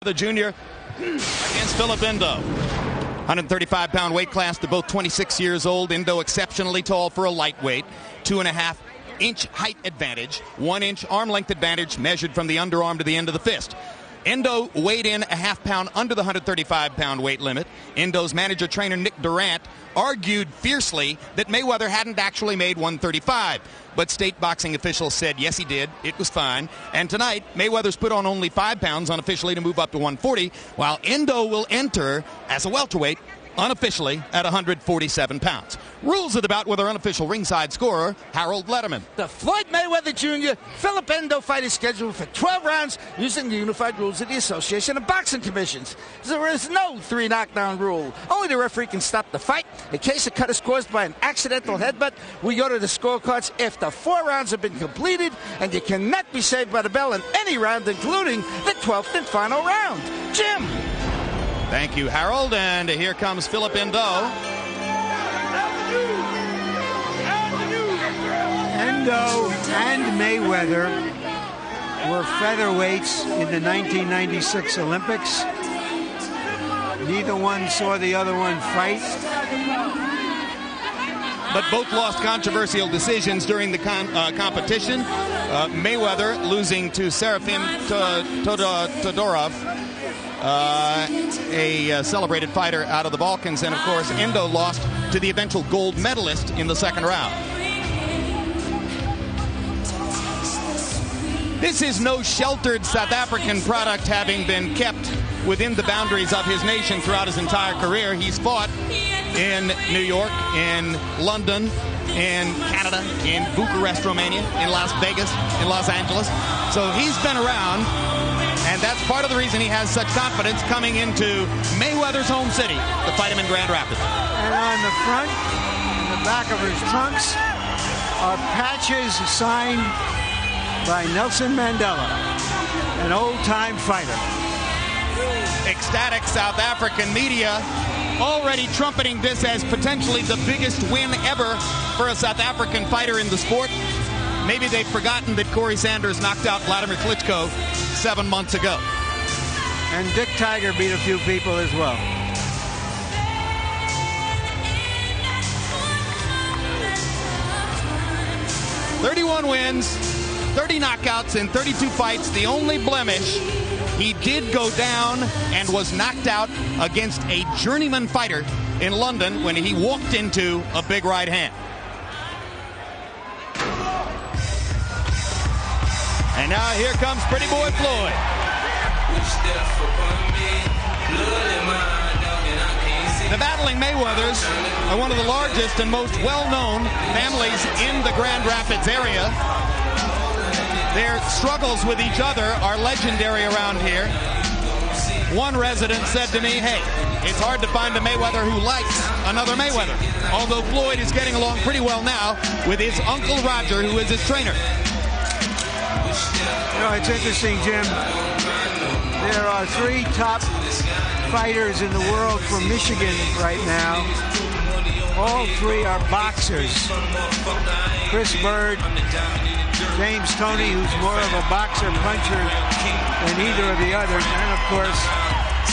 The junior against Philip Endo. 135-pound weight class. They're both 26 years old. Endo exceptionally tall for a lightweight. 2.5-inch height advantage. 1-inch arm length advantage measured from the underarm to the end of the fist. Endo weighed in a half-pound under the 135-pound weight limit. Endo's manager-trainer Nick Durant argued fiercely that Mayweather hadn't actually made 135. But state boxing officials said, yes, he did. It was fine. And tonight, Mayweather's put on only 5 pounds unofficially to move up to 140, while Endo will enter as a welterweight unofficially at 147 pounds. Rules of the bout with our unofficial ringside scorer, Harold Letterman. The Floyd Mayweather Jr. Philip Endo fight is scheduled for 12 rounds using the unified rules of the Association of Boxing Commissions. There is no 3 knockdown rule. Only the referee can stop the fight. In case a cut is caused by an accidental headbutt, we go to the scorecards after 4 rounds have been completed, and you cannot be saved by the bell in any round, including the 12th and final round. Jim. Thank you, Harold. And here comes Philip Endo. Endo and Mayweather were featherweights in the 1996 Olympics. Neither one saw the other one fight. But both lost controversial decisions during the competition. Mayweather losing to Serafim Todorov, a celebrated fighter out of the Balkans, and of course Endo lost to the eventual gold medalist in the second round. This is no sheltered South African product, having been kept within the boundaries of his nation throughout his entire career. He's fought in New York, in London, in Canada, in Bucharest, Romania, in Las Vegas, in Los Angeles. So he's been around. And that's part of the reason he has such confidence coming into Mayweather's home city to fight him in Grand Rapids. And on the front, in the back of his trunks, are patches signed by Nelson Mandela, an old-time fighter. Ecstatic South African media already trumpeting this as potentially the biggest win ever for a South African fighter in the sport. Maybe they've forgotten that Corey Sanders knocked out Vladimir Klitschko 7 months ago. And Dick Tiger beat a few people as well. "31 wins, 30 knockouts in 32 fights. The only blemish, he did go down and was knocked out against a journeyman fighter in London when he walked into a big right hand. And now here comes Pretty Boy Floyd. The battling Mayweathers are one of the largest and most well-known families in the Grand Rapids area. Their struggles with each other are legendary around here. One resident said to me, hey, it's hard to find a Mayweather who likes another Mayweather. Although Floyd is getting along pretty well now with his Uncle Roger, who is his trainer. You know, it's interesting, Jim. There are 3 top fighters in the world from Michigan right now. All 3 are boxers. Chris Bird, James Toney, who's more of a boxer puncher than either of the others, and of course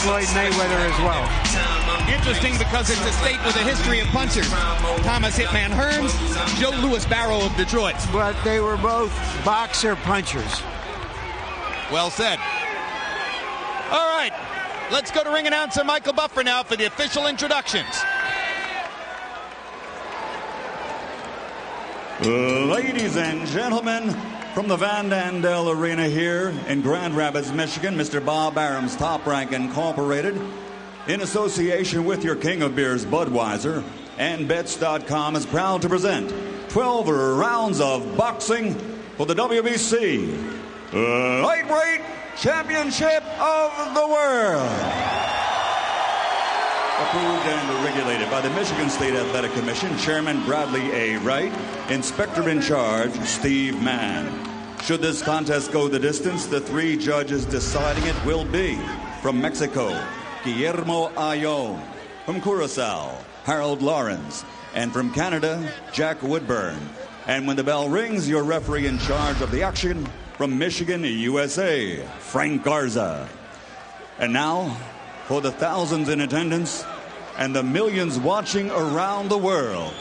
Floyd Mayweather as well. Interesting because it's a state with a history of punchers. Thomas Hitman Hearns, Joe Louis Barrow of Detroit. But they were both boxer punchers. Well said. All right, let's go to ring announcer Michael Buffer now for the official introductions. Ladies and gentlemen, from the Van Dandel Arena here in Grand Rapids, Michigan, Mr. Bob Arum's Top Rank Incorporated, in association with your king of beers, Budweiser, and Bets.com, is proud to present 12 rounds of boxing for the WBC Lightweight Championship of the World. Approved and regulated by the Michigan State Athletic Commission, Chairman Bradley A. Wright, Inspector in Charge Steve Mann. Should this contest go the distance, the 3 judges deciding it will be from Mexico, Guillermo Ayón, from Curacao, Harold Lawrence, and from Canada, Jack Woodburn. And when the bell rings, your referee in charge of the action from Michigan, USA, Frank Garza. And now, for the thousands in attendance and the millions watching around the world,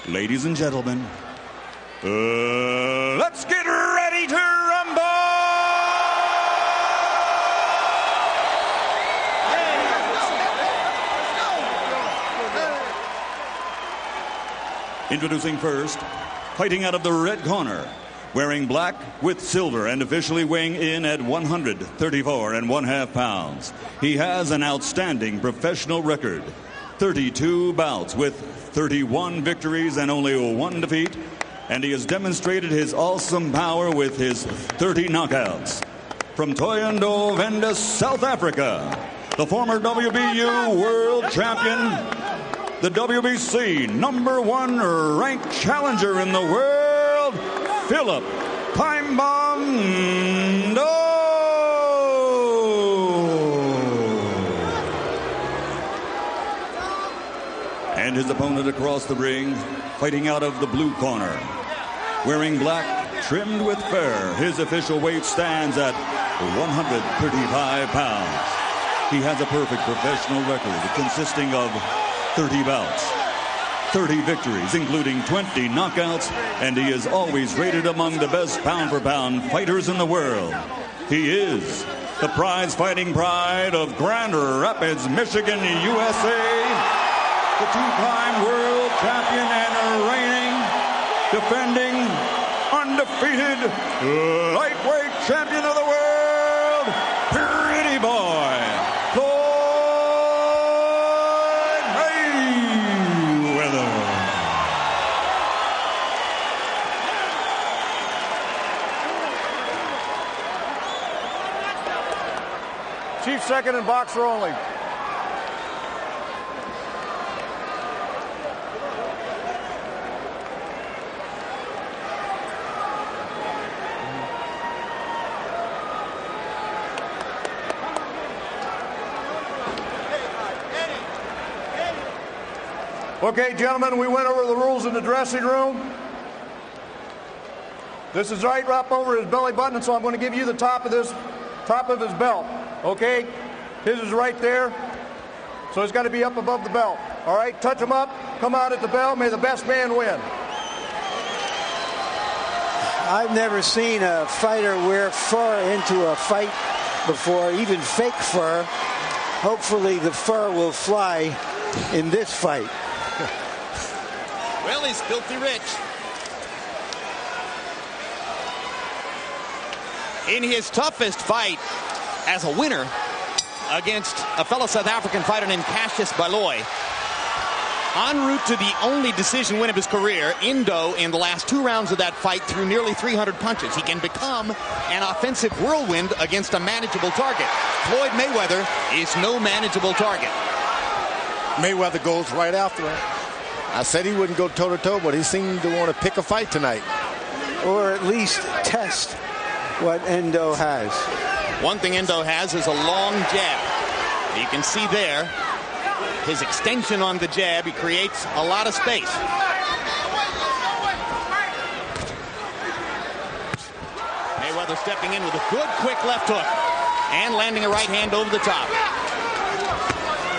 ladies and gentlemen, let's get ready to rumble! Introducing first, fighting out of the red corner, wearing black with silver and officially weighing in at 134 1/2 pounds. He has an outstanding professional record, 32 bouts with 31 victories and only 1 defeat, and he has demonstrated his awesome power with his 30 knockouts. From Toyando Venda, South Africa, the former WBU world champion, the WBC #1 ranked challenger in the world, Philip Time Bomb No! And his opponent across the ring, fighting out of the blue corner, wearing black trimmed with fur. His official weight stands at 135 pounds. He has a perfect professional record consisting of 30 bouts, 30 victories, including 20 knockouts, and he is always rated among the best pound-for-pound fighters in the world. He is the prize-fighting pride of Grand Rapids, Michigan, USA, the two-time world champion and reigning, defending, undefeated lightweight champion of the world, Pretty Boy, Floyd Mayweather. Chief second and boxer only. Okay, gentlemen, we went over the rules in the dressing room. This is right up over his belly button, so I'm going to give you the top of his belt. Okay? His is right there. So it's got to be up above the belt. All right? Touch him up. Come out at the bell. May the best man win. I've never seen a fighter wear fur into a fight before, even fake fur. Hopefully the fur will fly in this fight. Well, he's filthy rich. In his toughest fight as a winner against a fellow South African fighter named Cassius Baloy, en route to the only decision win of his career, Indo, in the last 2 rounds of that fight, threw nearly 300 punches. He can become an offensive whirlwind against a manageable target. Floyd Mayweather is no manageable target. Mayweather goes right after him. I said he wouldn't go toe-to-toe, but he seemed to want to pick a fight tonight. Or at least test what Endo has. One thing Endo has is a long jab. You can see there his extension on the jab. He creates a lot of space. Mayweather stepping in with a good, quick left hook and landing a right hand over the top.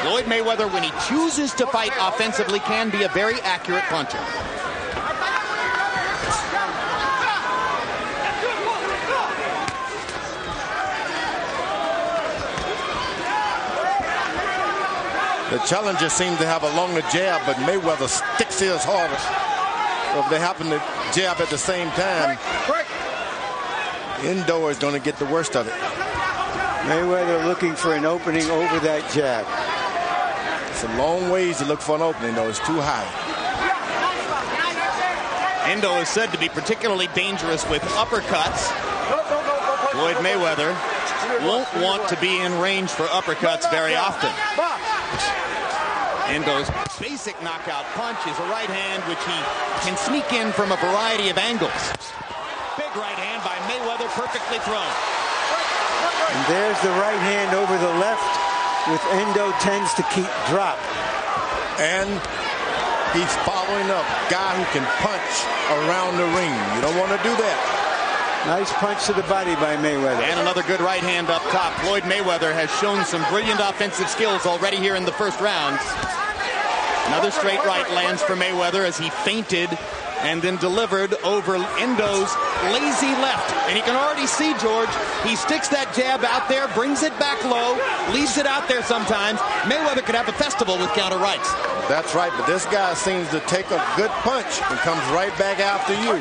Floyd Mayweather, when he chooses to fight offensively, can be a very accurate puncher. The challengers seem to have a longer jab, but Mayweather sticks his harder. So if they happen to jab at the same time, Endo is going to get the worst of it. Mayweather looking for an opening over that jab. It's a long ways to look for an opening, though. It's too high. Endo is said to be particularly dangerous with uppercuts. Floyd Mayweather won't want to be in range for uppercuts very often. Endo's basic knockout punch is a right hand which he can sneak in from a variety of angles. Big right hand by Mayweather, perfectly thrown. And there's the right hand over the left, with Endo tends to keep drop. And he's following up. Guy who can punch around the ring. You don't want to do that. Nice punch to the body by Mayweather. And another good right hand up top. Floyd Mayweather has shown some brilliant offensive skills already here in the first round. Another straight right lands for Mayweather as he feinted and then delivered over Endo's lazy left. And you can already see, George, he sticks that jab out there, brings it back low, leaves it out there sometimes. Mayweather could have a festival with counter rights. That's right, but this guy seems to take a good punch and comes right back after you.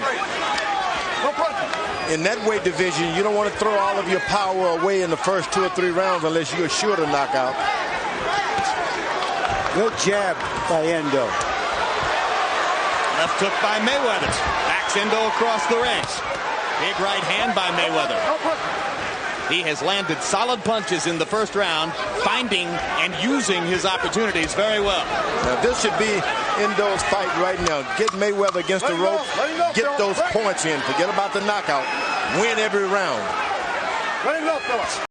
In that weight division, you don't want to throw all of your power away in the first 2 or 3 rounds unless you're sure to knock out. Good jab by Endo. Left hook by Mayweather. Backs Endo across the ring. Big right hand by Mayweather. He has landed solid punches in the first round, finding and using his opportunities very well. Now this should be Endo's fight right now. Get Mayweather against the rope, get those points in. Forget about the knockout. Win every round. Let him go, Phillips.